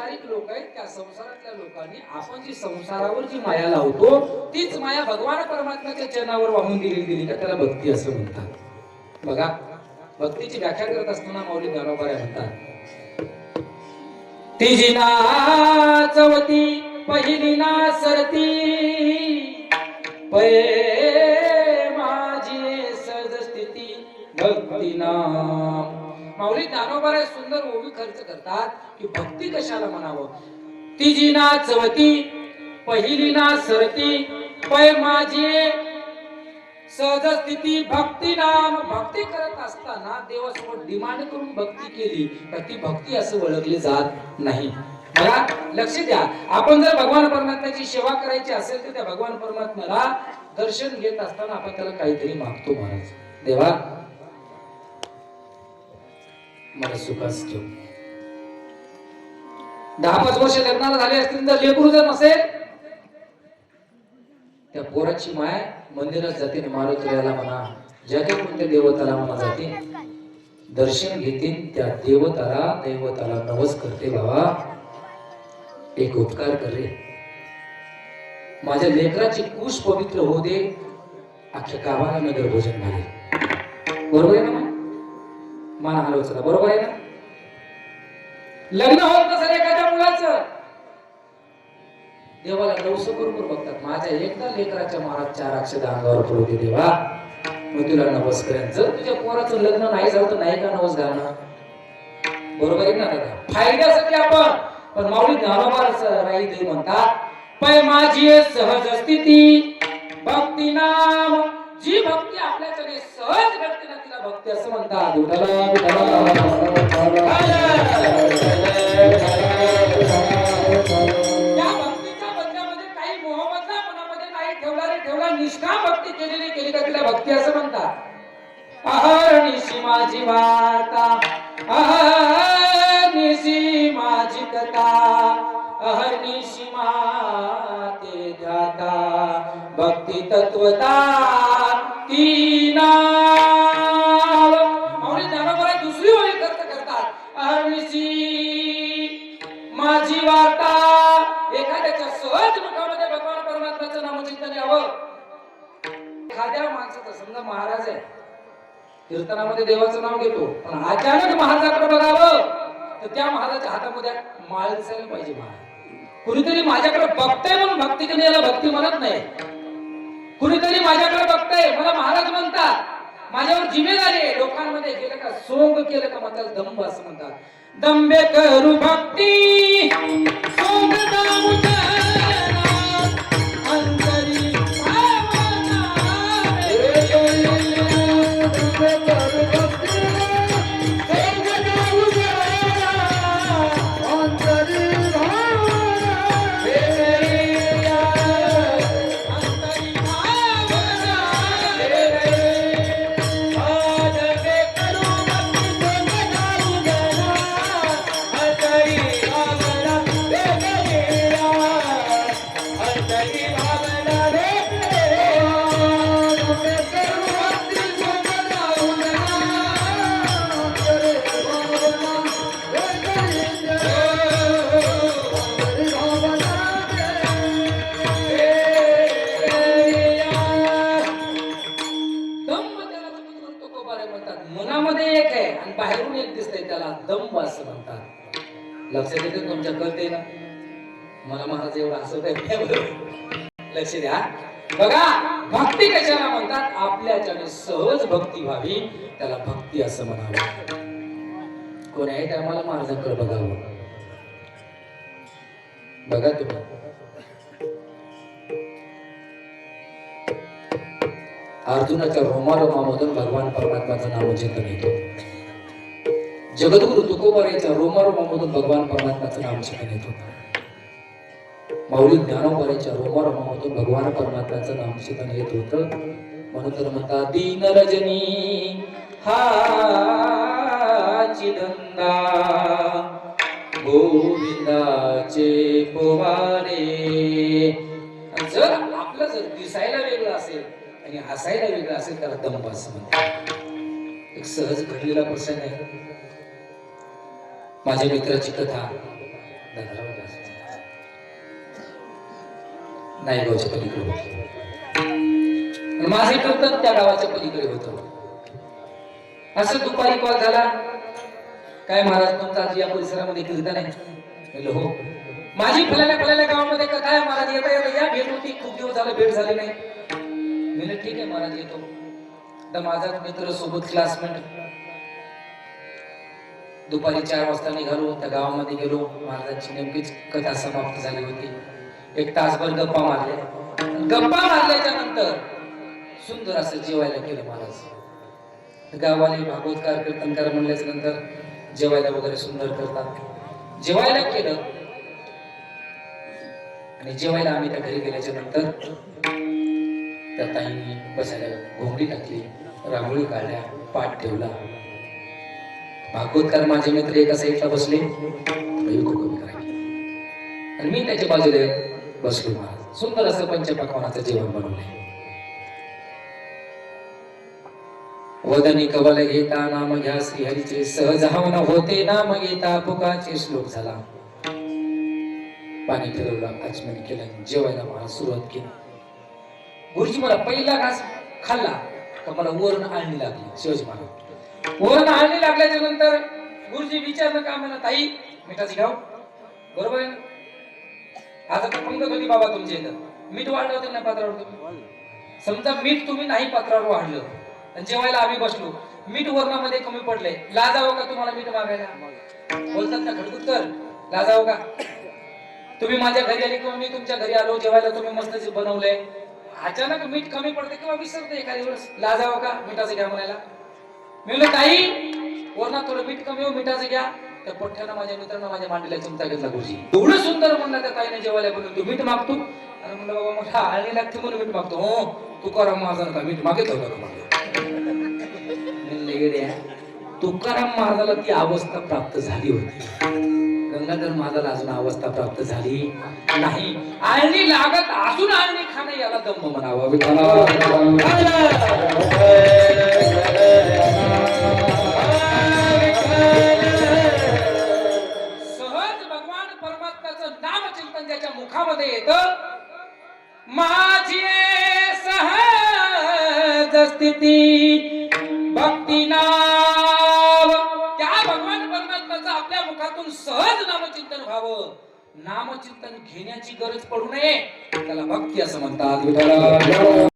संसारिक लोक आहेत, त्या संसारातल्या लोकांनी आपण जी संसारावर जी माया लावतो तीच माया भगवान परमात्म्याच्या चरणावर वाहून दिली का त्याला भक्ती असं म्हणतात. बघा, भक्तीची व्याख्या करत असताना माऊली ज्ञानोबा म्हणतात, तिजी नाचवती पहिली ना सरती पये माझी सहज स्थिती भक्ती नाम. माऊली ज्ञानोबा सुंदर ओवी खर्च करतात की भक्ती कशाला म्हणावं. तिजी नाचवती पहिली ना सरती पय माझी सहज स्थिती भक्ती नाम. भक्ती करत असताना देवासमोर डिमांड करून भक्ती केली तर ती भक्ती असं ओळखली जात नाही. बघा, लक्ष द्या, आपण जर भगवान परमात्म्याची सेवा करायची असेल तर त्या भगवान परमात्म्याला दर्शन घेत असताना आपण त्याला काहीतरी मागतो. महाराज, देवा मला सुखास ठेव. 10-5 वर्ष लग्नाला झाले असतील तर लेकरू जर नसेल, त्या पोराची माय मंदिरात जाते, मारुतीला म्हणा, ज्या काही कोणत्या देवताला म्हणा जाते, दर्शन घेते, त्या दैवताला नवस करते, बाबा एक उपकार कर रे, माझ्या लेकराची कुश पवित्र होऊ दे, अख्ख्या गावाला नगर भोजन घाले. बरोबर आहे ना? माना हलवचा बरोबर आहे ना? लग्न होत नसेल एखाद्या मुलाचं, देवाला नवस बरोबर बघतात, माझ्या एकदा लेकराच्या मारात 4 अक्षर अंगावर पडू दे देवा, मग तुला नवस करेन. जर तुझ्या पोराचं लग्न नाही झालं तर नाही का नवस घालणं? बरोबर आहे ना दादा? फायद्यासाठी आपण. पण माऊली ज्ञानोबा राई देव म्हणतात, पै माझी सहज स्थिती भक्ती नाम. जी भक्ती आपल्याकडे सहज घडते ना तिला भक्ती असं म्हणतात. त्या भक्तीच्या बदल्यामध्ये काही मोहबदला मनामध्ये नाही ठेवला, निष्काम भक्ती केली का तिला भक्ती असं म्हणतात. अहर्निशी माझी वार्ता, अहर्निशी माझी कथा, अहर्निशी माते ध्याता भक्ती तत्वता ती नाव. माऊली ज्ञानोबा दुसरी ओळी करतात, अहर्निशी माझी वार्ता. एखाद्याच्या सहज मुखामध्ये भगवान परमात्म्याचं नामचिंतन यावं. एखाद्या माणसाचं, समजा महाराज आहे, कीर्तनामध्ये देवाचं नाव घेतो, पण अचानक महाराजाकडे बघावं तर त्या महाराजाच्या हातामध्ये माळ दिसायला पाहिजे. महाराज कुणीतरी माझ्याकडे बघतंय म्हणून भक्ती केली, याला भक्ती म्हणत नाही. कुणीतरी माझ्याकडे बघतंय, मला महाराज म्हणतात, माझ्यावर जिम्मेदारी आहे. लोकांमध्ये गेलं का, सोंग केलं का, मला दंभ असं म्हणतात. दंबे करू भक्ती सोंग अंतरी बाहेरून एक दिसतंय, त्याला दंभ असं म्हणतात. लक्षात येते तुमच्या कळते ना? मला महाराज एवढं असं लक्ष द्या. बघा, भक्ती कशाला म्हणतात? आपल्याच्याने सहज भक्ती व्हावी, त्याला भक्ती असं म्हणावं. कोण आहे त्या मला महाराजांकडे बघावं. बघा तुम्ही, अर्जुनाच्या रोमारोमामधून भगवान परमात्म्याचं नामचिंतन येतो. जगद्गुरु तुकोबाराच्या रोमारोमामधून भगवान परमात्म्याचं नामचिंतन येत होतं. माऊली ज्ञानोबाराच्या रोमारोमामधून भगवान परमात्म्याचं नामचिंतन येत होतं. म्हणून तर म्हणतात, दीन रजनी हा चिदंदा गोविंदाचे पोवारे. जर आपलं जर दिसायला वेगळं असेल आणि हसायला वेगळं असेल त्याला दंभ असं म्हणतात. एक सहज घडलेला प्रसंग आहे. माझ्या मित्राची कथा दादाराव दास नायगावच्या पलीकडे होतं. माझे कीर्तन त्या गावाच्या पलीकडे होतं. असं दुपारी कॉल झाला, काय महाराज तुमचा आज या परिसरामध्ये कीर्तन आहे? म्हणलं हो. माझी फलाण्या गावामध्ये कथा आहे महाराज, येता येता या भेट होती, खूप दिवस झाले भेट झाली नाही. म्हणलं ठीक आहे महाराज येतो. तर माझा मित्र सोबत क्लासमेट दुपारी 4 वाजता निघालो. त्या गावामध्ये गेलो. महाराजांची नेमकीच कथा समाप्त झाली होती. 1 तासभर गप्पा मारल्याच्या नंतर सुंदर असं जेवायला केलं महाराज. गावाले भागवतकार कीर्तनकार म्हणल्याच्या नंतर जेवायला वगैरे सुंदर करतात. जेवायला केलं आणि जेवायला आम्ही त्या घरी गेल्याच्या नंतर त्या ताईंनी बसायला घोंगडी टाकली, रांगोळी काढल्या, पाठ ठेवला. भागवतकार माझे मित्र एका साईडला बसले, आणि मी त्याच्या बाजूला बसलो. महाराज सुंदर असं पंचपक्वानाचं जेवण बनवलंय. वदनी कवल घेता नाम घ्या श्रीहरीचे, सहज हवन होते नाम घेता पुकाचे श्लोक झाला. पाणी फिरवलं, आचमन केलं, जेवायला मला सुरुवात केली. गुरुजी मला पहिला घास खाल्ला तर मला वरण आळणी लागली. शिवाजी महाराज वरण आळणी लागल्याच्या नंतर गुरुजी विचारलं का म्हणा, ताई मिठाची घ्याव? बरोबर आहे ना? आता तर पंगत होती बाबा तुमच्या इथं, मीठ वाढलं होतं ना पात्रावर. तुम्ही समजा मीठ तुम्ही नाही पात्रावर वाढलं आणि जेवायला आम्ही बसलो, मीठ वरणामध्ये कमी पडले, लाजावं का तुम्हाला मीठ मागायला? बोलतात ना खडकुटकर, लाजावं का? तुम्ही माझ्या घरी आले किंवा मी तुमच्या घरी आलो, जेवायला तुम्ही मस्त बनवलंय, अचानक मीठ कमी पडते किंवा विसरते एखादी वेळेस, लाजावं का मिठाचं घ्या म्हणायला? मी म्हणलं ताई वरणात थोडं मीठ कमी हो, मिठाचं घ्या. त्या पोठ्यानं माझ्या मित्रांना माझ्या मांडीला चिमटा घेतला. गुरुजी एवढं सुंदर म्हणलं त्या ताईने जेवायला बनवून, तू मीठ मागतो? अरे म्हणलं बाबा मला आळणी लागते म्हणून मीठ मागतो. हो तुकाराम महाराजांना मीठ मागितलं होतं का? तुकाराम महाराजाला ती अवस्था प्राप्त झाली होती, गंगाधर महाराजाला अजून अवस्था प्राप्त झाली नाही. आळणी लागत असून आळणी खाणं याला दम म्हणावा. सहज भगवान परमात्म्याचं नामचिंतन ज्याच्या मुखामध्ये येतं, माझी सहज स्थिती भक्ती नाम, त्या भगवान परमात्म्याचं आपल्या मुखातून सहज नामचिंतन व्हावं. नामचिंतन घेण्याची गरज पडू नये, त्याला भक्ती असं म्हणतात.